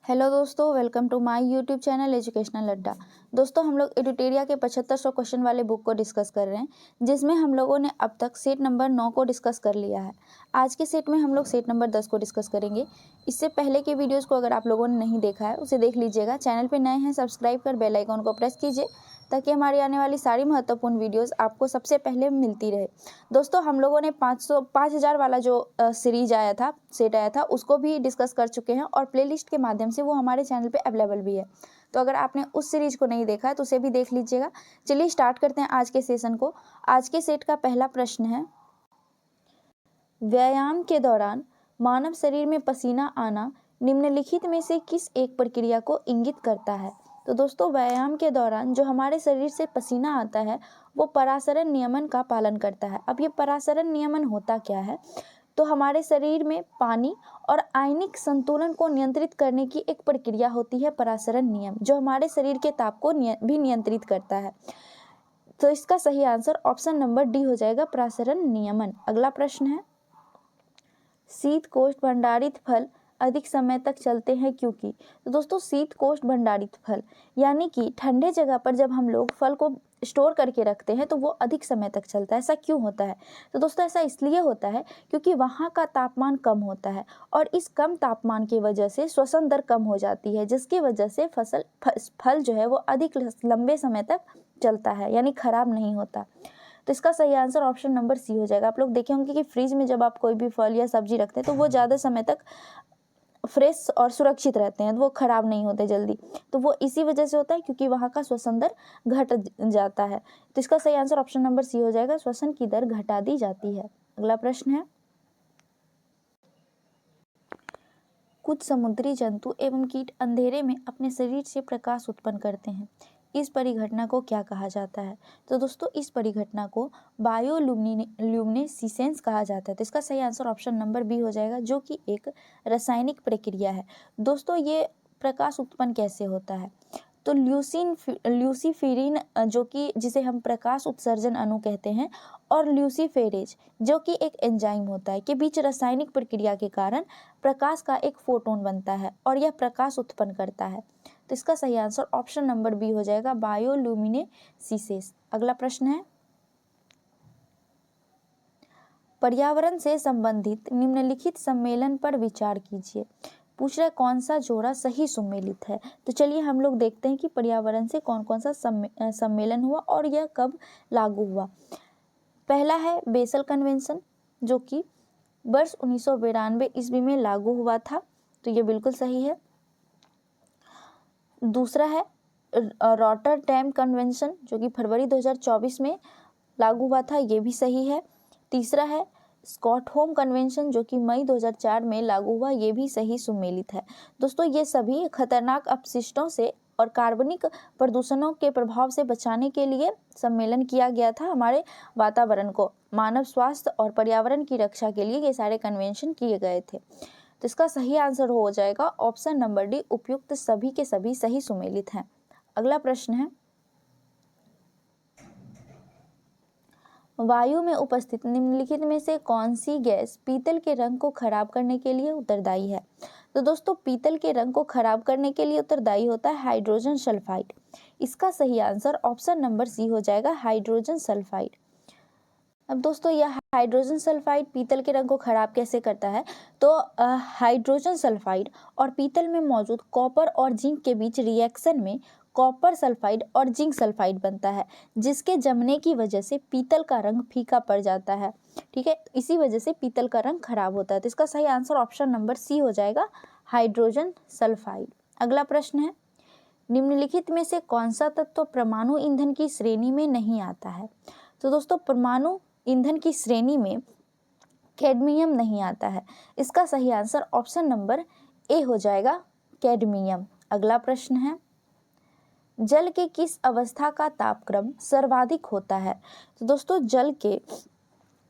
Hello दोस्तों, welcome to my YouTube channel educational Adda. दोस्तों, हम लोग एडुटेरिया के 7500 क्वेश्चन वाले बुक को डिस्कस कर रहे हैं, जिसमें हम लोगों ने अब तक सेट नंबर 9 को डिस्कस कर लिया है। आज के सेट में हम लोग सेट नंबर 10 को डिस्कस करेंगे। इससे पहले के वीडियोज़ को अगर आप लोगों ने नहीं देखा है उसे देख लीजिएगा। चैनल पर नए हैं, सब्सक्राइब कर बेल आइकॉन को प्रेस कीजिए ताकि हमारी आने वाली सारी महत्वपूर्ण वीडियोस आपको सबसे पहले मिलती रहे। दोस्तों, हम लोगों ने 5000 वाला जो सीरीज आया था, सेट आया था, उसको भी डिस्कस कर चुके हैं और प्लेलिस्ट के माध्यम से वो हमारे चैनल पे अवेलेबल भी है। तो अगर आपने उस सीरीज को नहीं देखा है तो उसे भी देख लीजिएगा। चलिए स्टार्ट करते हैं आज के सेशन को। आज के सेट का पहला प्रश्न है, व्यायाम के दौरान मानव शरीर में पसीना आना निम्नलिखित में से किस एक प्रक्रिया को इंगित करता है? तो दोस्तों, व्यायाम के दौरान जो हमारे शरीर से पसीना आता है वो परासरण नियमन का पालन करता है। अब ये परासरण नियमन होता क्या है? तो हमारे शरीर में पानी और आयनिक संतुलन को नियंत्रित करने की एक प्रक्रिया होती है परासरण नियम, जो हमारे शरीर के ताप को भी नियंत्रित करता है। तो इसका सही आंसर ऑप्शन नंबर डी हो जाएगा, परासरण नियमन। अगला प्रश्न है, शीत कोष्ठ भंडारित फल अधिक समय तक चलते हैं क्योंकि? तो दोस्तों, शीत कोष्ठ भंडारित फल यानी कि ठंडे जगह पर जब हम लोग फल को स्टोर करके रखते हैं तो वो अधिक समय तक चलता है। ऐसा क्यों होता है? तो दोस्तों, ऐसा इसलिए होता है क्योंकि वहाँ का तापमान कम होता है और इस कम तापमान की वजह से श्वसन दर कम हो जाती है, जिसकी वजह से फल जो है वो अधिक लंबे समय तक चलता है, यानी खराब नहीं होता। तो इसका सही आंसर ऑप्शन नंबर सी हो जाएगा। आप लोग देखे होंगे कि फ्रिज में जब आप कोई भी फल या सब्जी रखते हैं तो वो ज़्यादा समय तक फ्रेश और सुरक्षित रहते हैं, वो खराब नहीं होते जल्दी। तो वो इसी वजह से होता है क्योंकि वहाँ का श्वसन दर घट जाता है। तो इसका सही आंसर ऑप्शन नंबर सी हो जाएगा, श्वसन की दर घटा दी जाती है। अगला प्रश्न है, कुछ समुद्री जंतु एवं कीट अंधेरे में अपने शरीर से प्रकाश उत्पन्न करते हैं। इस परिघटना को क्या कहा जाता है? तो दोस्तों, इस परिघटना को बायोल्यूमिनेसेंस कहा जाता है। तो इसका सही आंसर ऑप्शन नंबर बी हो जाएगा, जो कि एक रासायनिक प्रक्रिया है। दोस्तों, ये प्रकाश उत्पन्न कैसे होता है? तो ल्यूसीफेरिन जो कि जिसे हम प्रकाश उत्सर्जन अणु कहते हैं, और ल्यूसीफेरेज जो कि एक एंजाइम होता है, के बीच रासायनिक प्रक्रिया के कारण प्रकाश का एक फोटोन बनता है और यह प्रकाश उत्पन्न करता है। तो इसका सही आंसर ऑप्शन नंबर बी हो जाएगा, बायोल्यूमिनेसेंस। अगला प्रश्न है, पर्यावरण से संबंधित निम्नलिखित सम्मेलन पर विचार कीजिए। पूछ रहा है कौन सा जोड़ा सही सुमेलित है। तो चलिए हम लोग देखते हैं कि पर्यावरण से कौन कौन सा सम्मेलन हुआ और यह कब लागू हुआ। पहला है बेसल कन्वेंशन, जो कि वर्ष 1992 ईस्वी में लागू हुआ था, तो ये बिल्कुल सही है। दूसरा है रॉटरडैम कन्वेंशन, जो कि फरवरी 2024 में लागू हुआ था, ये भी सही है। तीसरा है स्टॉकहोम कन्वेंशन, जो कि मई 2004 में लागू हुआ, ये भी सही सुमेलित है। दोस्तों, ये सभी खतरनाक अपशिष्टों से और कार्बनिक प्रदूषणों के प्रभाव से बचाने के लिए सम्मेलन किया गया था। हमारे वातावरण को, मानव स्वास्थ्य और पर्यावरण की रक्षा के लिए ये सारे कन्वेंशन किए गए थे। तो इसका सही आंसर हो जाएगा ऑप्शन नंबर डी, उपयुक्त सभी के सभी सही सुमेलित हैं। अगला प्रश्न है, वायु में उपस्थित निम्नलिखित में से कौन सी गैस पीतल के रंग को खराब करने के लिए उत्तरदायी है? तो दोस्तों, पीतल के रंग को खराब करने के लिए उत्तरदायी होता है हाइड्रोजन सल्फाइड। इसका सही आंसर ऑप्शन नंबर सी हो जाएगा, हाइड्रोजन सल्फाइड। अब दोस्तों, यह हाइड्रोजन सल्फाइड पीतल के रंग को खराब कैसे करता है? तो हाइड्रोजन सल्फाइड और पीतल में मौजूद कॉपर और जिंक के बीच रिएक्शन में कॉपर सल्फाइड और जिंक सल्फाइड बनता है, जिसके जमने की वजह से पीतल का रंग फीका पड़ जाता है। ठीक है, इसी वजह से पीतल का रंग खराब होता है। तो इसका सही आंसर ऑप्शन नंबर सी हो जाएगा, हाइड्रोजन सल्फाइड। अगला प्रश्न है, निम्नलिखित में से कौन सा तत्व परमाणु ईंधन की श्रेणी में नहीं आता है? तो दोस्तों, परमाणु ईंधन की श्रेणी में कैडमियम नहीं आता है। इसका सही आंसर ऑप्शन नंबर ए हो जाएगा, कैडमियम। अगला प्रश्न है, जल के किस अवस्था का तापक्रम सर्वाधिक होता है? तो दोस्तों, जल के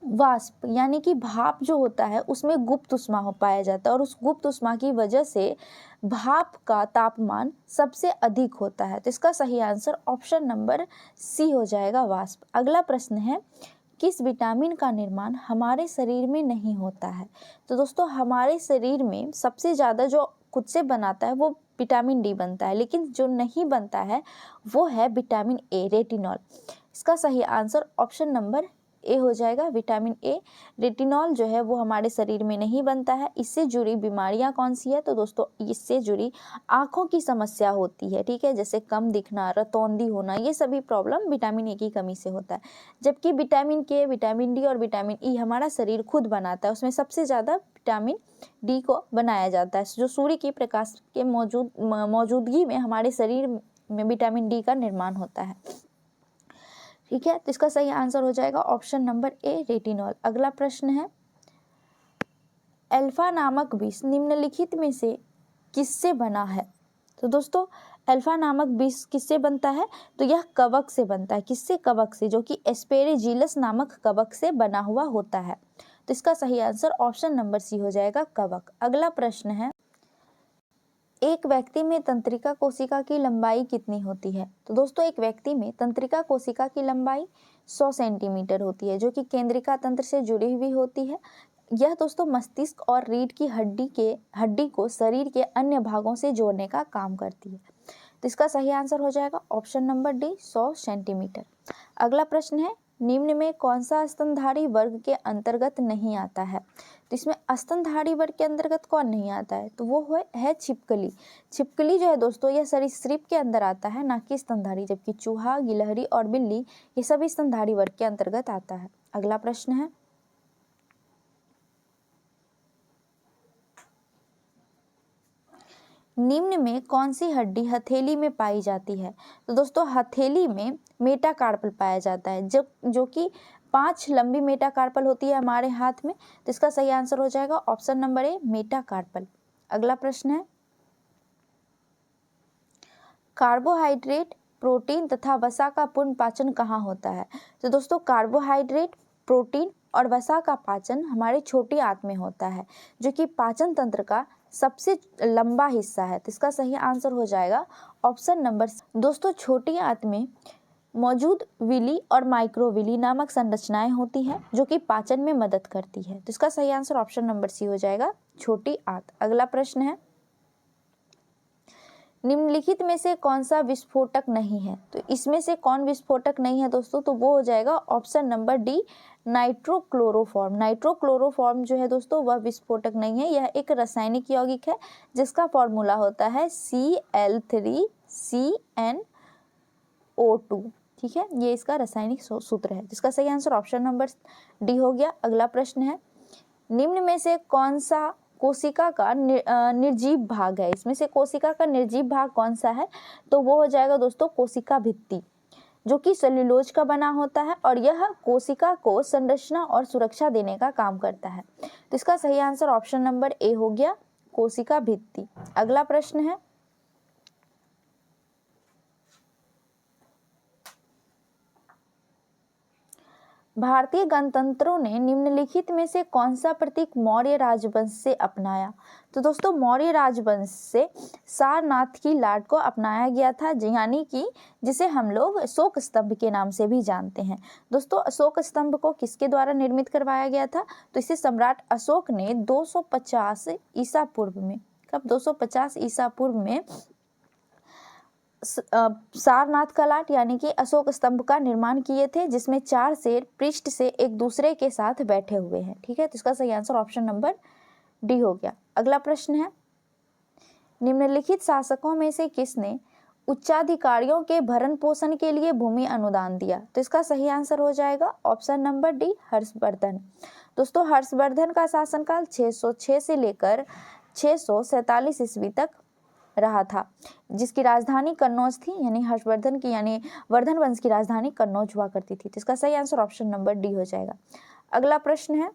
वाष्प यानी कि भाप जो होता है उसमें गुप्त ऊष्मा हो पाया जाता है और उस गुप्त ऊष्मा की वजह से भाप का तापमान सबसे अधिक होता है। तो इसका सही आंसर ऑप्शन नंबर सी हो जाएगा, वाष्प। अगला प्रश्न है, किस विटामिन का निर्माण हमारे शरीर में नहीं होता है? तो दोस्तों, हमारे शरीर में सबसे ज़्यादा जो खुद से बनाता है वो विटामिन डी बनता है, लेकिन जो नहीं बनता है वो है विटामिन ए, रेटिनॉल। इसका सही आंसर ऑप्शन नंबर ए हो जाएगा, विटामिन ए। रेटिनॉल जो है वो हमारे शरीर में नहीं बनता है। इससे जुड़ी बीमारियां कौन सी है? तो दोस्तों इससे जुड़ी आँखों की समस्या होती है, ठीक है, जैसे कम दिखना, रतौंधी होना, ये सभी प्रॉब्लम विटामिन ए की कमी से होता है। जबकि विटामिन के, विटामिन डी और विटामिन ई हमारा शरीर खुद बनाता है, उसमें सबसे ज़्यादा विटामिन डी को बनाया जाता है, जो सूर्य के प्रकाश के मौजूदगी में हमारे शरीर में विटामिन डी का निर्माण होता है, ठीक है। तो इसका सही आंसर हो जाएगा ऑप्शन नंबर ए, रेटिनॉल। अगला प्रश्न है, अल्फा नामक विष निम्नलिखित में से किससे बना है? तो दोस्तों अल्फा नामक विष किससे बनता है? तो यह कवक से बनता है। किससे? कवक से, जो कि एस्पेरेजिलस नामक कवक से बना हुआ होता है। तो इसका सही आंसर ऑप्शन नंबर सी हो जाएगा, कवक। अगला प्रश्न है, एक व्यक्ति में तंत्रिका कोशिका की लंबाई कितनी होती है? तो दोस्तों एक व्यक्ति में तंत्रिका कोशिका की लंबाई 100 सेंटीमीटर होती है, जो कि केंद्रिका तंत्र से जुड़ी हुई होती है। यह दोस्तों मस्तिष्क और रीढ़ की हड्डी को शरीर के अन्य भागों से जोड़ने का काम करती है। तो इसका सही आंसर हो जाएगा ऑप्शन नंबर डी, 100 सेंटीमीटर। अगला प्रश्न है, निम्न में कौन सा स्तनधारी वर्ग के अंतर्गत नहीं आता है? तो इसमें स्तनधारी वर्ग के अंतर्गत कौन नहीं आता है? तो वो है छिपकली। छिपकली जो है दोस्तों यह सरीसृप के अंदर आता है, ना कि स्तनधारी, जबकि चूहा, गिलहरी और बिल्ली ये सभी स्तनधारी वर्ग के अंतर्गत आता है। अगला प्रश्न है, निम्न में कौन सी हड्डी हथेली में पाई जाती है? तो दोस्तों हथेली में मेटाकार्पल पाया जाता है, जो कि 5 लंबी मेटाकार्पल होती है हमारे हाथ में। तो इसका सही आंसर हो जाएगा ऑप्शन नंबर ए, मेटाकार्पल। अगला प्रश्न है, कार्बोहाइड्रेट, प्रोटीन तथा वसा का पूर्ण पाचन कहाँ होता है? तो दोस्तों कार्बोहाइड्रेट, प्रोटीन और वसा का पाचन हमारे छोटी आंत में होता है, जो कि पाचन तंत्र का सबसे लंबा हिस्सा है। तो इसका सही आंसर हो जाएगा ऑप्शन नंबर। दोस्तों छोटी आंत में मौजूद विली और माइक्रोविली नामक संरचनाएं होती हैं, जो कि पाचन में मदद करती है। तो इसका सही आंसर ऑप्शन नंबर सी हो जाएगा, छोटी आंत। अगला प्रश्न है, निम्नलिखित में से कौन सा विस्फोटक नहीं है? तो इसमें से कौन विस्फोटक नहीं है दोस्तों? तो वो हो जाएगा ऑप्शन नंबर डी, नाइट्रोक्लोरोफॉर्म। नाइट्रोक्लोरोफॉर्म जो है दोस्तों वह विस्फोटक नहीं है, यह एक रासायनिक यौगिक है जिसका फॉर्मूला होता है Cl3CnO2, ठीक है, ये इसका रासायनिक सूत्र है, जिसका सही आंसर ऑप्शन नंबर डी हो गया। अगला प्रश्न है, निम्न में से कौन सा कोशिका का निर्जीव भाग है? इसमें से कोशिका का निर्जीव भाग कौन सा है? तो वो हो जाएगा दोस्तों कोशिका भित्ति, जो कि सेल्यूलोज का बना होता है और यह कोशिका को संरचना और सुरक्षा देने का काम करता है। तो इसका सही आंसर ऑप्शन नंबर ए हो गया, कोशिका भित्ति। अगला प्रश्न है, भारतीय गणतंत्रों ने निम्नलिखित में से कौन सा प्रतीक मौर्य राजवंश से अपनाया? तो दोस्तों मौर्य राजवंश से सारनाथ की लाट को अपनाया गया था, यानी कि जिसे हम लोग अशोक स्तंभ के नाम से भी जानते हैं। दोस्तों अशोक स्तंभ को किसके द्वारा निर्मित करवाया गया था? तो इसे सम्राट अशोक ने 250 ईसा पूर्व में, कब? 250 ईसा पूर्व में सारनाथ का लाट यानी कि अशोक स्तंभ का निर्माण किए थे, जिसमें 4 शेर पृष्ठ से एक दूसरे के साथ बैठे हुए हैं, ठीक है। तो इसका सही आंसर ऑप्शन नंबर डी हो गया। अगला प्रश्न है, निम्नलिखित शासकों में से किसने उच्चाधिकारियों के भरण पोषण के लिए भूमि अनुदान दिया? तो इसका सही आंसर हो जाएगा ऑप्शन नंबर डी, हर्षवर्धन। दोस्तों हर्षवर्धन का शासनकाल 606 से लेकर 647 ईस्वी तक रहा था, जिसकी राजधानी कन्नौज थी, यानी हर्षवर्धन की यानी वर्धन वंश की राजधानी कन्नौज हुआ करती थी। तो इसका सही आंसर ऑप्शन नंबर डी हो जाएगा। अगला प्रश्न है,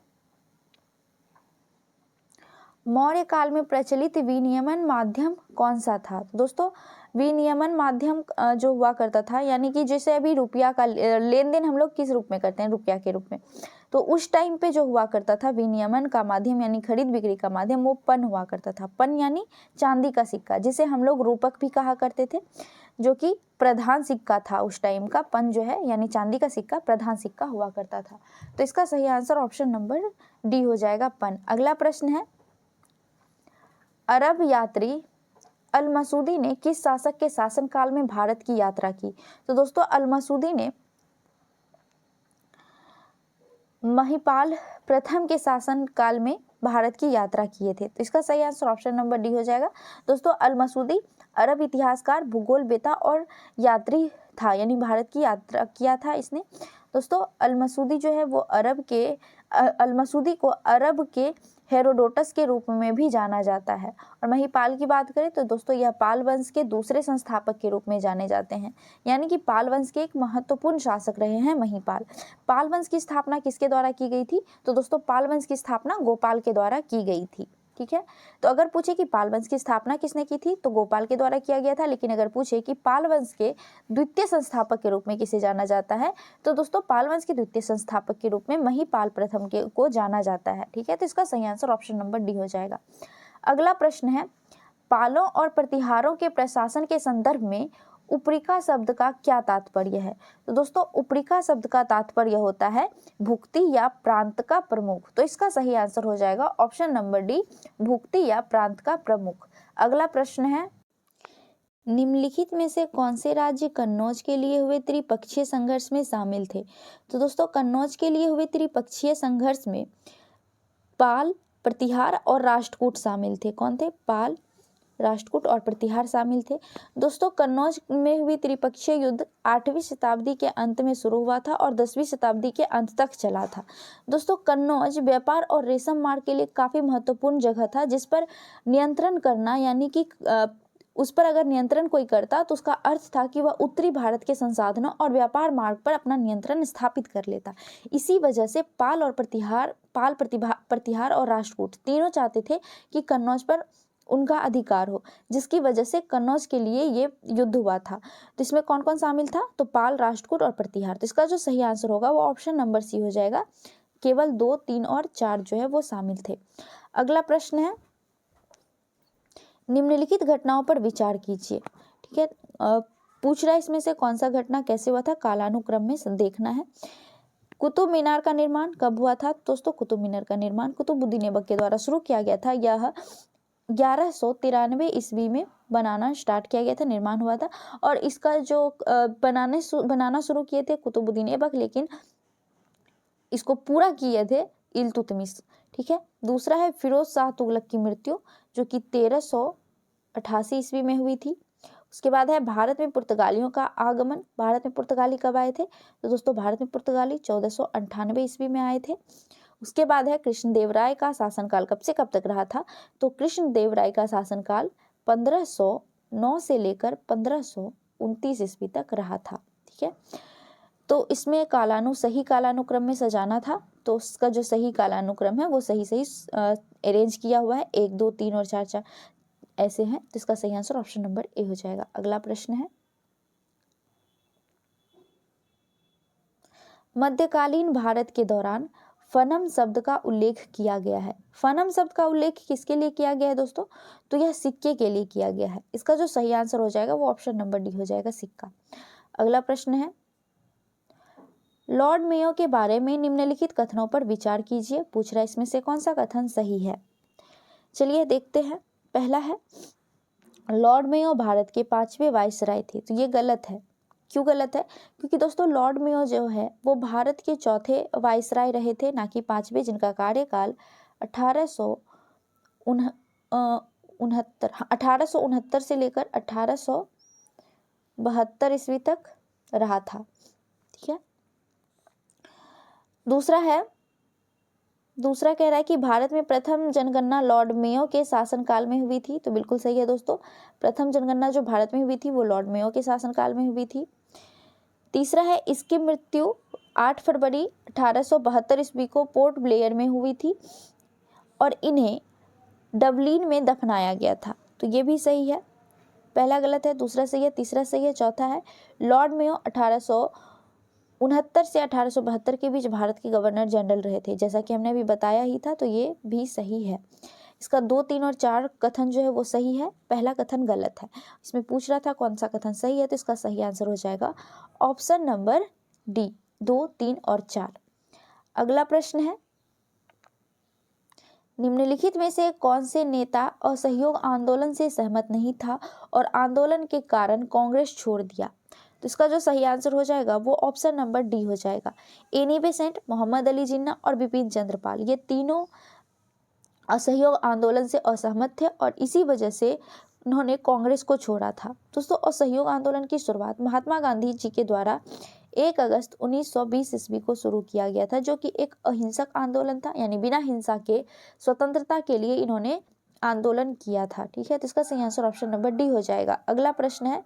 मौर्य काल में प्रचलित विनियमन माध्यम कौन सा था? दोस्तों विनियमन माध्यम जो हुआ करता था, यानी कि जैसे अभी रुपया का लेन देन हम लोग किस रूप में करते हैं? रुपया के रूप में। तो उस टाइम पे जो हुआ करता था विनियमन का माध्यम यानी खरीद बिक्री का माध्यम, वो पन हुआ करता था। पन यानी चांदी का सिक्का, जिसे हम लोग रूपक भी कहा करते थे, जो कि प्रधान सिक्का था उस टाइम का। पन जो है यानी चांदी का सिक्का प्रधान सिक्का हुआ करता था। तो इसका सही आंसर ऑप्शन नंबर डी हो जाएगा, पन। अगला प्रश्न है, अरब यात्री अल मसूदी ने किस शासक के शासनकाल में भारत की यात्रा की? तो दोस्तों अल मसूदी ने महिपाल प्रथम के शासन काल में भारत की यात्रा किए थे। तो इसका सही आंसर ऑप्शन नंबर डी हो जाएगा। दोस्तों अल मसूदी अरब इतिहासकार, भूगोलवेत्ता और यात्री था, यानी भारत की यात्रा किया था इसने। दोस्तों अल मसूदी जो है वो अल मसूदी को अरब के हेरोडोटस के रूप में भी जाना जाता है। और महिपाल की बात करें तो दोस्तों यह पाल वंश के दूसरे संस्थापक के रूप में जाने जाते हैं, यानी कि पाल वंश के एक महत्वपूर्ण शासक रहे हैं महिपाल। पाल वंश की स्थापना किसके द्वारा की गई थी? तो दोस्तों पाल वंश की स्थापना गोपाल के द्वारा की गई थी। ठीक है, तो अगर पूछे कि पाल वंश की स्थापना किसने की थी तो गोपाल के द्वारा किया गया था। लेकिन अगर पूछे कि पाल वंश के द्वितीय संस्थापक के रूप में किसे जाना जाता है तो दोस्तों पाल वंश के द्वितीय संस्थापक के रूप में महिपाल प्रथम को जाना जाता है। ठीक है, तो इसका सही आंसर ऑप्शन नंबर डी हो जाएगा। अगला प्रश्न है, पालों और प्रतिहारों के प्रशासन के संदर्भ में उपरिका शब्द का क्या तात्पर्य है? तो दोस्तों उपरिका शब्द का तात्पर्य होता है भुक्ति या प्रांत का प्रमुख। तो इसका सही आंसर हो जाएगा ऑप्शन नंबर डी, भुक्ति या प्रांत का प्रमुख। अगला प्रश्न है, निम्नलिखित में से कौन से राज्य कन्नौज के लिए हुए त्रिपक्षीय संघर्ष में शामिल थे? तो दोस्तों कन्नौज के लिए हुए त्रिपक्षीय संघर्ष में पाल, प्रतिहार और राष्ट्रकूट शामिल थे। कौन थे? पाल, राष्ट्रकूट और प्रतिहार शामिल थे। दोस्तों कन्नौज में हुई त्रिपक्षीय युद्ध 8वीं शताब्दी के अंत में शुरू हुआ था और 10वीं शताब्दी के अंत तक चला था। दोस्तों कन्नौज व्यापार और रेशम मार्ग के लिए काफ़ी महत्वपूर्ण जगह था, जिस पर नियंत्रण करना, यानी कि उस पर अगर नियंत्रण कोई करता तो उसका अर्थ था कि वह उत्तरी भारत के संसाधनों और व्यापार मार्ग पर अपना नियंत्रण स्थापित कर लेता। इसी वजह से प्रतिहार और राष्ट्रकूट तीनों चाहते थे कि कन्नौज पर उनका अधिकार हो, जिसकी वजह से कन्नौज के लिए ये युद्ध हुआ था। तो इसमें कौन कौन शामिल था? तो पाल, राष्ट्रकूट और प्रतिहार। तो इसका जो सही आंसर होगा वो ऑप्शन नंबर सी हो जाएगा। केवल 2, 3 और 4 जो है वो शामिल थे। अगला प्रश्न है, निम्नलिखित घटनाओं पर विचार कीजिए। ठीक है, पूछ रहा है इसमें से कौन सा घटना कैसे हुआ था, कालानुक्रम में देखना है। कुतुब मीनार का निर्माण कब हुआ था? दोस्तों कुतुब मीनार का निर्माण कुतुबुद्दीन ऐबक के द्वारा शुरू किया गया था। यह 1193 ईस्वी में बनाना स्टार्ट किया गया था, निर्माण हुआ था। और इसका जो बनाना शुरू किए थे कुतुबुद्दीन ऐबक, लेकिन इसको पूरा किए थे इल्तुतमिश। ठीक है, दूसरा है फिरोज शाह तुगलक की मृत्यु, जो कि 1388 ईस्वी में हुई थी। उसके बाद है भारत में पुर्तगालियों का आगमन। भारत में पुर्तगाली कब आए थे? तो दोस्तों भारत में पुर्तगाली 1498 ईस्वी में आए थे। उसके बाद है कृष्णदेवराय का शासनकाल कब से कब तक रहा था? तो कृष्णदेवराय का शासनकाल 1509 से लेकर 1529 ईस्वी तक रहा था। ठीक है, तो इसमें सही कालानुक्रम में सजाना था, तो उसका जो सही कालानुक्रम है वो सही अरेंज किया हुआ है, 1, 2, 3 और 4 ऐसे हैं। तो इसका सही आंसर ऑप्शन नंबर ए हो जाएगा। अगला प्रश्न है, मध्यकालीन भारत के दौरान फनम शब्द का उल्लेख किया गया है। फनम शब्द का उल्लेख किसके लिए किया गया है दोस्तों? तो यह सिक्के के लिए किया गया है। इसका जो सही आंसर हो जाएगा वो ऑप्शन नंबर डी हो जाएगा, सिक्का। अगला प्रश्न है, लॉर्ड मेयो के बारे में निम्नलिखित कथनों पर विचार कीजिए। पूछ रहा है इसमें से कौन सा कथन सही है। चलिए देखते हैं। पहला है, लॉर्ड मेयो भारत के 5वें वायसराय थे। तो ये गलत है। क्यों गलत है? क्योंकि दोस्तों लॉर्ड मेयो जो है वो भारत के 4थे वायसराय रहे थे, ना कि 5वें, जिनका कार्यकाल 1869 से लेकर 1872 ईस्वी तक रहा था। ठीक है, दूसरा कह रहा है कि भारत में प्रथम जनगणना लॉर्ड मेयो के शासनकाल में हुई थी। तो बिल्कुल सही है दोस्तों, प्रथम जनगणना जो भारत में हुई थी वो लॉर्ड मेयो के शासनकाल में हुई थी। तीसरा है, इसकी मृत्यु 8 फरवरी 1872 ईस्वी को पोर्ट ब्लेयर में हुई थी और इन्हें डबलिन में दफनाया गया था। तो ये भी सही है। पहला गलत है, दूसरा सही है, तीसरा सही है, चौथा है, लॉर्ड मेयो 1869 से 1872 के बीच भारत के गवर्नर जनरल रहे थे, जैसा कि हमने अभी बताया ही था। तो ये भी सही है। इसका 2, 3 और 4 कथन जो है वो सही है, पहला कथन गलत है। इसमें पूछ रहा था कौन सा कथन सही है, तो इसका सही आंसर हो जाएगा ऑप्शन नंबर डी, 2, 3 और 4। अगला प्रश्न है, निम्नलिखित में से कौन से नेता असहयोग आंदोलन से सहमत नहीं था और आंदोलन के कारण कांग्रेस छोड़ दिया? तो इसका जो सही आंसर हो जाएगा वो ऑप्शन नंबर डी हो जाएगा। एनी बेसेंट, मोहम्मद अली जिन्ना और बिपिन चंद्र पाल, ये तीनों असहयोग आंदोलन से असहमत थे और इसी वजह से उन्होंने कांग्रेस को छोड़ा था। दोस्तों, असहयोग आंदोलन की शुरुआत महात्मा गांधी जी के द्वारा 1 अगस्त 1920 ईस्वी को शुरू किया गया था, जो कि एक अहिंसक आंदोलन था, यानी बिना हिंसा के स्वतंत्रता के लिए इन्होंने आंदोलन किया था। ठीक है, तो इसका सही आंसर ऑप्शन नंबर डी हो जाएगा। अगला प्रश्न है,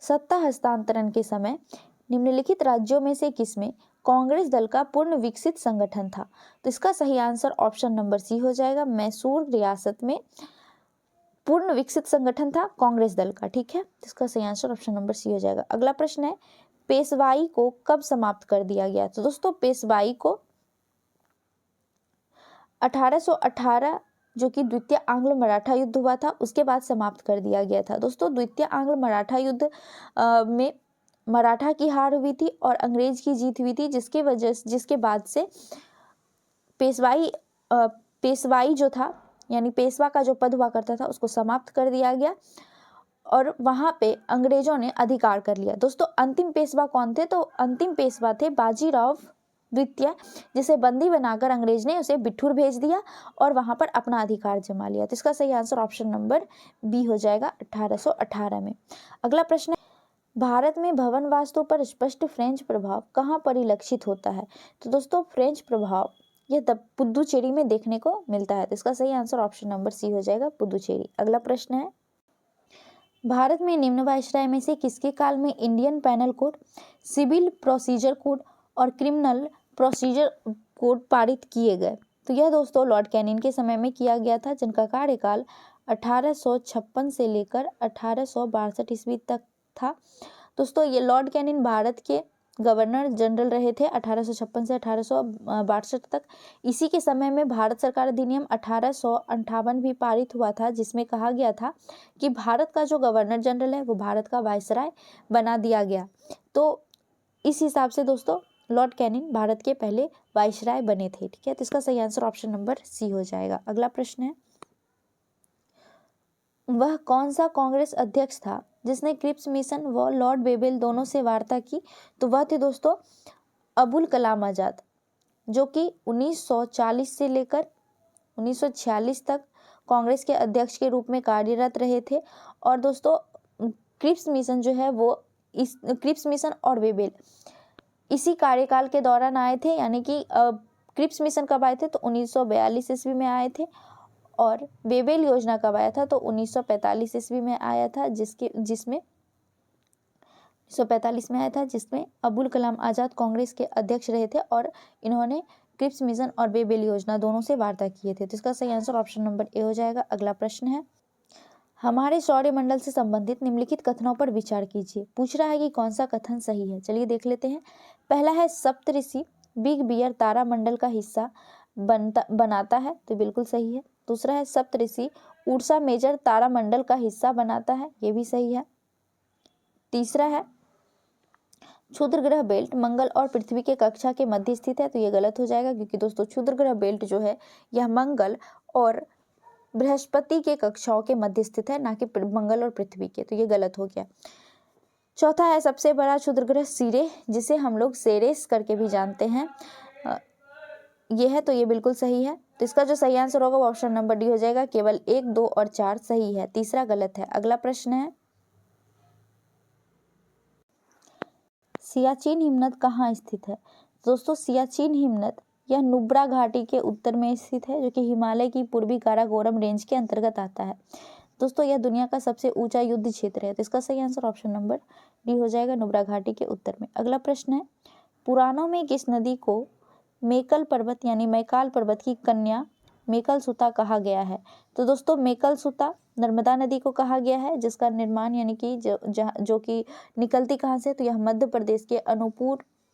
सत्ता हस्तांतरण के समय निम्नलिखित राज्यों में से किसमें कांग्रेस दल का पूर्ण विकसित संगठन था? तो इसका सही आंसर ऑप्शन नंबर सी हो जाएगा। मैसूर रियासत में पूर्ण विकसित संगठन था कांग्रेस दल का। ठीक है, इसका सही आंसर ऑप्शन नंबर सी हो जाएगा। अगला प्रश्न है, पेशवाई को कब समाप्त कर दिया गया? तो दोस्तों, पेशवाई को 1818 जो कि द्वितीय आंग्ल मराठा युद्ध हुआ था उसके बाद समाप्त कर दिया गया था। दोस्तों, द्वितीय आंग्ल मराठा युद्ध में मराठा की हार हुई थी और अंग्रेज की जीत हुई थी, जिसके बाद से पेशवाई जो था, यानी पेशवा का जो पद हुआ करता था, उसको समाप्त कर दिया गया और वहां पे अंग्रेजों ने अधिकार कर लिया। दोस्तों, अंतिम पेशवा कौन थे? तो अंतिम पेशवा थे बाजीराव द्वितीय, जिसे बंदी बनाकर अंग्रेज ने उसे बिठूर भेज दिया और वहां पर अपना अधिकार जमा लिया। तो इसका सही आंसर ऑप्शन नंबर बी हो जाएगा, 1818 में। अगला प्रश्न, भारत में भवन वास्तु पर स्पष्ट फ्रेंच प्रभाव कहाँ परिलक्षित होता है? तो दोस्तों, फ्रेंच प्रभाव यह पुदुचेरी में देखने को मिलता है। तो इसका सही आंसर ऑप्शन नंबर सी हो जाएगा, पुदुचेरी। अगला प्रश्न है, भारत में निम्न वायसराय में से किसके काल में Indian penal code, civil procedure code और क्रिमिनल प्रोसीजर कोड पारित किए गए? तो यह दोस्तों लॉर्ड कैनिंग के समय में किया गया था, जिनका कार्यकाल 1856 से लेकर 1862 ईस्वी तक था। दोस्तों, ये लॉर्ड कैनिंग भारत के गवर्नर जनरल रहे थे 1856 से 1862 तक। इसी के समय में भारत सरकार अधिनियम 1858 भी पारित हुआ था, जिसमें कहा गया था कि भारत का जो गवर्नर जनरल है वो भारत का वायसराय बना दिया गया। तो इस हिसाब से दोस्तों लॉर्ड कैनिंग भारत के पहले वायसराय बने थे। ठीक है, तो इसका सही आंसर ऑप्शन नंबर सी हो जाएगा। अगला प्रश्न है, वह कौन सा कांग्रेस अध्यक्ष था जिसने क्रिप्स मिशन व लॉर्ड बेबेल दोनों से वार्ता की? तो वह थे दोस्तों अबुल कलाम आजाद, जो कि 1940 से लेकर 1946 तक कांग्रेस के अध्यक्ष के रूप में कार्यरत रहे थे। और दोस्तों, क्रिप्स मिशन जो है वो इस क्रिप्स मिशन और बेबेल इसी कार्यकाल के दौरान आए थे, यानी कि क्रिप्स मिशन कब आए थे? तो 1942 ईस्वी में आए थे और बेबेल योजना कब आया था? तो 1945 ईस्वी में आया था, जिसमें 1945 में आया था, जिसमें अबुल कलाम आज़ाद कांग्रेस के अध्यक्ष रहे थे और इन्होंने क्रिप्स मिशन और बेबेल योजना दोनों से वार्ता किए थे। तो इसका सही आंसर ऑप्शन नंबर ए हो जाएगा। अगला प्रश्न है, हमारे सौरमंडल से संबंधित निम्नलिखित कथनों पर विचार कीजिए। पूछ रहा है कि कौन सा कथन सही है। चलिए देख लेते हैं। पहला है, सप्तऋषि बिग बियर तारामंडल का हिस्सा बनाता है, तो बिल्कुल सही है। दूसरा है, सप्तऋषि उर्सा मेजर तारामंडल का हिस्सा बनाता है, ये भी सही है। तीसरा है, क्षुद्र ग्रह बेल्ट मंगल और पृथ्वी के कक्षा के मध्य स्थित है, तो ये गलत हो जाएगा, क्योंकि दोस्तों क्षुद्र ग्रह बेल्ट जो है यह मंगल और बृहस्पति के कक्षाओं के मध्य स्थित है, ना कि मंगल और पृथ्वी के, तो ये गलत हो गया। चौथा है, सबसे बड़ा क्षुद्र ग्रह सीरे, जिसे हम लोग सेरेस करके भी जानते हैं, ये है, तो ये बिल्कुल सही है। तो इसका जो सही आंसर होगा वो ऑप्शन नंबर डी हो जाएगा। केवल 1, 2 और 4 सही है, तीसरा गलत है। अगला प्रश्न है, सियाचिन हिमनद कहाँ स्थित है? दोस्तों, सियाचिन हिमनद यह नुब्रा घाटी के उत्तर में स्थित है, जो कि हिमालय की पूर्वी काराकोरम रेंज के अंतर्गत आता है। दोस्तों, यह दुनिया का सबसे ऊंचा युद्ध क्षेत्र है, तो इसका सही आंसर ऑप्शन नंबर डी हो जाएगा, नुब्रा घाटी के उत्तर में। अगला प्रश्न है, पुराणों में किस नदी को मेकल पर्वत यानी मैकाल पर्वत की कन्या मेकल सुता कहा गया है? तो दोस्तों, मेकल सुता नर्मदा नदी को कहा गया है, जिसका निर्माण यानी कि जो कि निकलती कहाँ से? तो यह मध्य प्रदेश के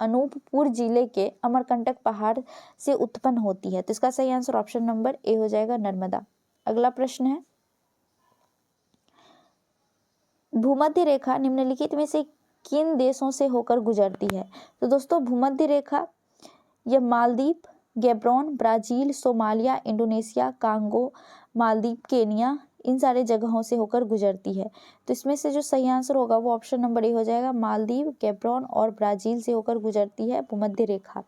अनूपपुर जिले के अमरकंटक पहाड़ से उत्पन्न होती है। तो इसका सही आंसर ऑप्शन नंबर ए हो जाएगा, नर्मदा। अगला प्रश्न है, भूमध्य रेखा निम्नलिखित में से किन देशों से होकर गुजरती है? तो दोस्तों, भूमध्य रेखा यह Maldives, Gabon, Brazil, Somalia, Indonesia, Congo, Maldives, Kenya, इन सारे जगहों से होकर गुजरती है। तो इसमें से जो सही आंसर होगा वो ऑप्शन नंबर ए हो जाएगा। मालदीव, गैब्रोन और ब्राज़ील से होकर गुजरती है भूमध्य रेखा।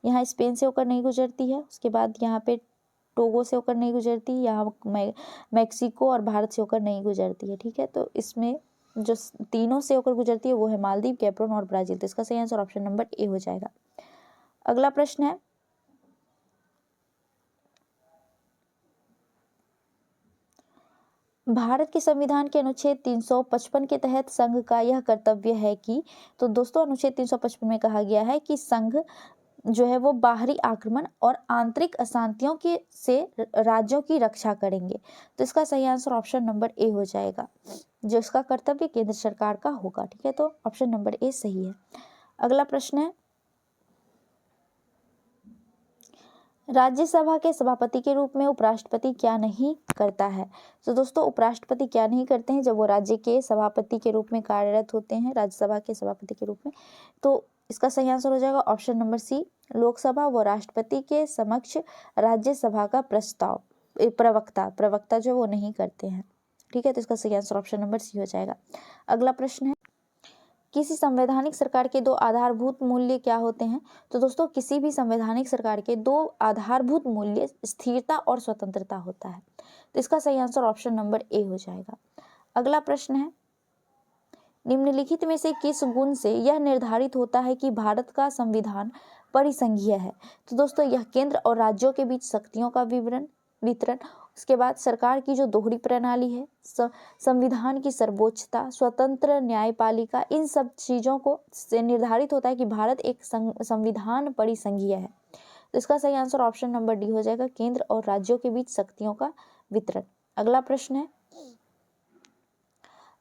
यहाँ स्पेन से होकर नहीं गुजरती है। उसके बाद यहाँ पे टोगो से होकर नहीं गुजरती, यहाँ मैक्सिको और भारत से होकर नहीं गुजरती है। ठीक है, तो इसमें जो तीनों से होकर गुजरती है वो है मालदीव, गैब्रोन और ब्राज़ील। तो इसका सही आंसर ऑप्शन नंबर ए हो जाएगा। अगला प्रश्न है, भारत के संविधान के अनुच्छेद 355 के तहत संघ का यह कर्तव्य है कि, तो दोस्तों अनुच्छेद 355 में कहा गया है कि संघ जो है वो बाहरी आक्रमण और आंतरिक अशांतियों के से राज्यों की रक्षा करेंगे। तो इसका सही आंसर ऑप्शन नंबर ए हो जाएगा। जो इसका कर्तव्य केंद्र सरकार का होगा। ठीक है, तो ऑप्शन नंबर ए सही है। अगला प्रश्न है, राज्यसभा के सभापति के रूप में उपराष्ट्रपति क्या नहीं करता है? तो दोस्तों उपराष्ट्रपति क्या नहीं करते हैं जब वो राज्य के सभापति के रूप में कार्यरत होते हैं, राज्यसभा के सभापति के रूप में? तो इसका सही आंसर हो जाएगा ऑप्शन नंबर सी। लोकसभा व राष्ट्रपति के समक्ष राज्यसभा का प्रवक्ता जो वो नहीं करते हैं। ठीक है, तो इसका सही आंसर ऑप्शन नंबर सी हो जाएगा। अगला प्रश्न है, किसी संवैधानिक सरकार के दो आधारभूत मूल्य क्या होते हैं? तो दोस्तों किसी भी संवैधानिक सरकार के दो आधारभूत मूल्य स्थिरता और स्वतंत्रता होता है। तो इसका सही आंसर ऑप्शन नंबर ए हो जाएगा। अगला प्रश्न है, निम्नलिखित में से किस गुण से यह निर्धारित होता है कि भारत का संविधान परिसंघीय है? तो दोस्तों यह केंद्र और राज्यों के बीच शक्तियों का वितरण, उसके बाद सरकार की जो दोहरी प्रणाली है, संविधान की सर्वोच्चता, स्वतंत्र न्यायपालिका, इन सब चीज़ों को से निर्धारित होता है कि भारत एक संविधान परिसंघीय है। तो इसका सही आंसर ऑप्शन नंबर डी हो जाएगा, केंद्र और राज्यों के बीच शक्तियों का वितरण। अगला प्रश्न है,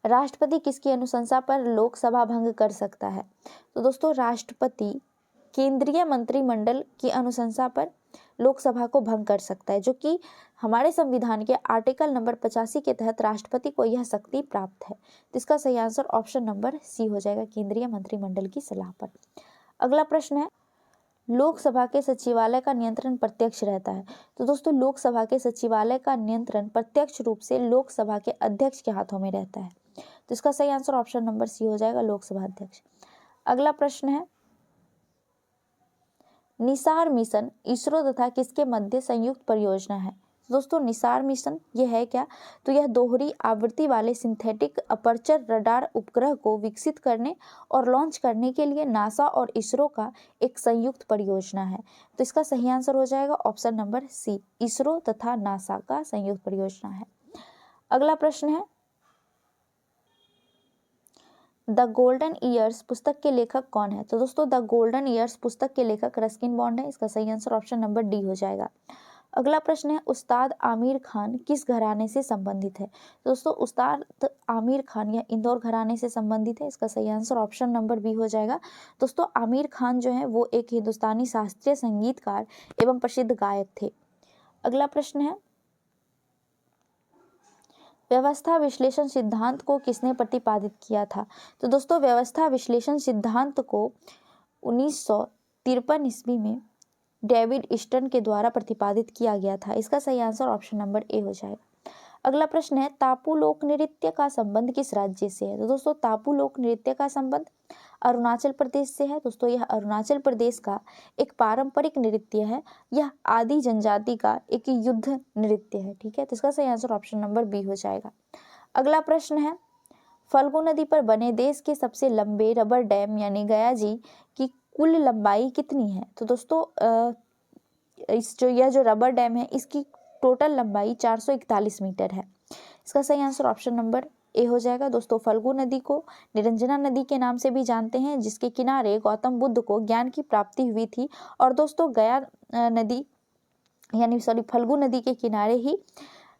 राष्ट्रपति किसकी अनुशंसा पर लोकसभा भंग कर सकता है? तो दोस्तों राष्ट्रपति केंद्रीय मंत्रिमंडल की अनुशंसा पर लोकसभा को भंग कर सकता है, जो कि हमारे संविधान के आर्टिकल नंबर 85 के तहत राष्ट्रपति को यह शक्ति प्राप्त है। तो इसका सही आंसर ऑप्शन नंबर सी हो जाएगा, केंद्रीय मंत्रिमंडल की सलाह पर। अगला प्रश्न है, लोकसभा के सचिवालय का नियंत्रण प्रत्यक्ष रहता है? तो दोस्तों लोकसभा के सचिवालय का नियंत्रण प्रत्यक्ष रूप से लोकसभा के अध्यक्ष के हाथों में रहता है। तो इसका सही आंसर ऑप्शन नंबर सी हो जाएगा, लोकसभा अध्यक्ष। अगला प्रश्न है, निसार मिशन इसरो तथा किसके मध्य संयुक्त परियोजना है? दोस्तों निसार मिशन ये है क्या? तो यह दोहरी आवृत्ति वाले सिंथेटिक अपर्चर रडार उपग्रह को विकसित करने और लॉन्च करने के लिए नासा और इसरो का एक संयुक्त परियोजना है। तो इसका सही आंसर हो जाएगा ऑप्शन नंबर सी, इसरो तथा नासा का संयुक्त परियोजना है। अगला प्रश्न है, द गोल्डन ईयर्स पुस्तक के लेखक कौन है? तो दोस्तों द गोल्डन ईयर्स पुस्तक के लेखक रस्किन बॉन्ड है। इसका सही आंसर ऑप्शन नंबर डी हो जाएगा। अगला प्रश्न है, उस्ताद आमिर खान किस घराने से संबंधित है? दोस्तों उस्ताद आमिर खान या इंदौर घराने से संबंधित है। इसका सही आंसर ऑप्शन नंबर बी हो जाएगा। दोस्तों आमिर खान जो है वो एक हिंदुस्तानी शास्त्रीय संगीतकार एवं प्रसिद्ध गायक थे। अगला प्रश्न है, व्यवस्था विश्लेषण सिद्धांत को किसने प्रतिपादित किया था? तो दोस्तों व्यवस्था विश्लेषण सिद्धांत को 1953 ईस्वी में डेविड ईस्टन के द्वारा प्रतिपादित किया गया था। इसका सही आंसर ऑप्शन नंबर ए हो जाएगा। अगला प्रश्न है, तापू लोक नृत्य का संबंध किस राज्य से है? तो दोस्तों तापू लोक नृत्य का संबंध अरुणाचल प्रदेश से है। दोस्तों यह अरुणाचल प्रदेश का एक पारंपरिक नृत्य है। यह आदि जनजाति का एक युद्ध नृत्य है। ठीक है, तो इसका सही आंसर ऑप्शन नंबर बी हो जाएगा। अगला प्रश्न है, फल्गु नदी पर बने देश के सबसे लंबे रबर डैम यानी गया जी की कुल लंबाई कितनी है? तो दोस्तों यह जो रबर डैम है इसकी टोटल लंबाई 441 मीटर है। इसका सही आंसर ऑप्शन नंबर ए हो जाएगा। दोस्तों फल्गु नदी को निरंजना नदी के नाम से भी जानते हैं, जिसके किनारे गौतम बुद्ध को ज्ञान की प्राप्ति हुई थी। और दोस्तों गया नदी फल्गु नदी के किनारे ही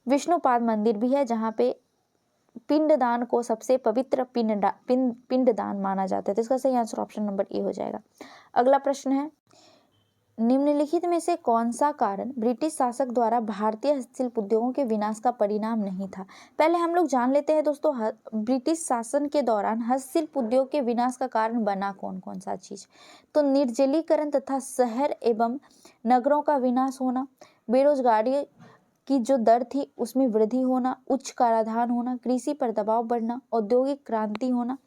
विष्णुपाद मंदिर भी है, जहाँ पे पिंडदान को सबसे पवित्र पिंडदान माना जाता है। तो इसका सही आंसर ऑप्शन नंबर ए हो जाएगा। अगला प्रश्न है, निम्नलिखित में से कौन सा कारण ब्रिटिश शासक द्वारा भारतीय हस्तशिल्प उद्योगों के विनाश का परिणाम नहीं था? पहले हम लोग जान लेते हैं दोस्तों, ब्रिटिश शासन के दौरान हस्तशिल्प उद्योग के विनाश का कारण बना कौन कौन सा चीज? तो निर्जलीकरण तथा शहर एवं नगरों का विनाश होना, बेरोजगारी की जो दर थी उसमें वृद्धि होना, उच्च कराधान होना, कृषि पर दबाव बढ़ना, औद्योगिक क्रांति होना,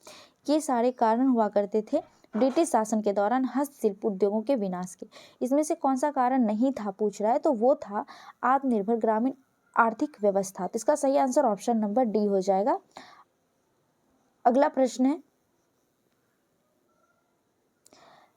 ये सारे कारण हुआ करते थे ब्रिटिश शासन के दौरान हस्तशिल्प उद्योगों के विनाश के। इसमें से कौन सा कारण नहीं था पूछ रहा है, तो वो था आत्मनिर्भर ग्रामीण आर्थिक व्यवस्था। तो इसका सही आंसर ऑप्शन नंबर डी हो जाएगा। अगला प्रश्न है,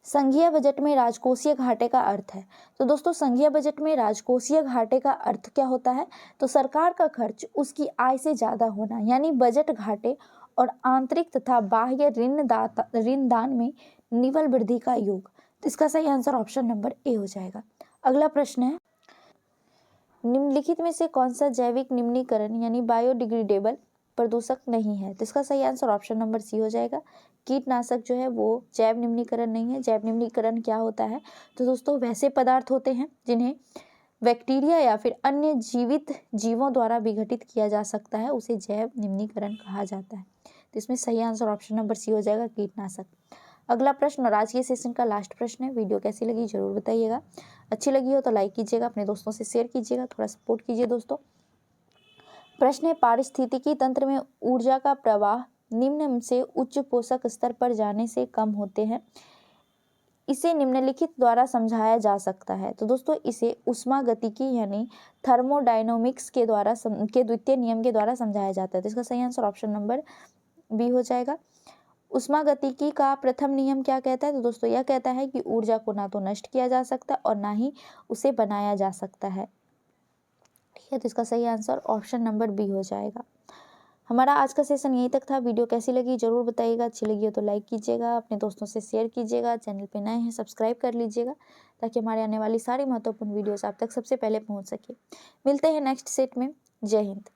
संघीय बजट में राजकोषीय घाटे का अर्थ है। तो दोस्तों संघीय बजट में राजकोषीय घाटे का अर्थ क्या होता है? तो सरकार का खर्च उसकी आय से ज्यादा होना, यानी बजट घाटे और आंतरिक तथा बाह्य ऋण दान में निवल वृद्धि का योग। तो इसका सही आंसर ऑप्शन नंबर ए हो जाएगा। अगला प्रश्न है, निम्नलिखित में से कौन सा जैविक निम्नीकरण यानी बायोडिग्रेडेबल प्रदूषक नहीं है? तो इसका सही आंसर ऑप्शन नंबर सी हो जाएगा। कीटनाशक जो है वो जैव निम्नीकरण नहीं है। जैव निम्नीकरण क्या होता है? तो दोस्तों वैसे पदार्थ होते हैं जिन्हें बैक्टीरिया या फिर अन्य जीवित जीवों द्वारा विघटित किया जा सकता है, उसे जैव निम्नीकरण कहा जाता है। तो इसमें सही आंसर ऑप्शन नंबर सी हो जाएगा, कीटनाशक। अगला प्रश्न और आज के सेशन का लास्ट प्रश्न है। वीडियो कैसी लगी जरूर बताइएगा। अच्छी लगी हो तो लाइक कीजिएगा, अपने दोस्तों से शेयर कीजिएगा, थोड़ा सपोर्ट कीजिए दोस्तों। प्रश्न है, पारिस्थितिकी तंत्र में ऊर्जा का प्रवाह निम्न से उच्च पोषक स्तर पर जाने से कम होते हैं, इसे निम्नलिखित द्वारा समझाया जा सकता है। तो दोस्तों इसे ऊष्मागतिकी यानी थर्मोडायनामिक्स के द्वितीय नियम के द्वारा समझाया जाता है। तो इसका सही आंसर ऑप्शन नंबर बी हो जाएगा। ऊष्मागतिकी का प्रथम नियम क्या कहता है? तो दोस्तों यह कहता है कि ऊर्जा को ना तो नष्ट किया जा सकता और ना ही उसे बनाया जा सकता है। ठीक है, तो इसका सही आंसर ऑप्शन नंबर बी हो जाएगा। हमारा आज का सेशन यहीं तक था। वीडियो कैसी लगी जरूर बताइएगा। अच्छी लगी हो तो लाइक कीजिएगा, अपने दोस्तों से शेयर कीजिएगा, चैनल पे नए हैं सब्सक्राइब कर लीजिएगा ताकि हमारे आने वाली सारी महत्वपूर्ण वीडियोस आप तक सबसे पहले पहुंच सके। मिलते हैं नेक्स्ट सेट में। जय हिंद।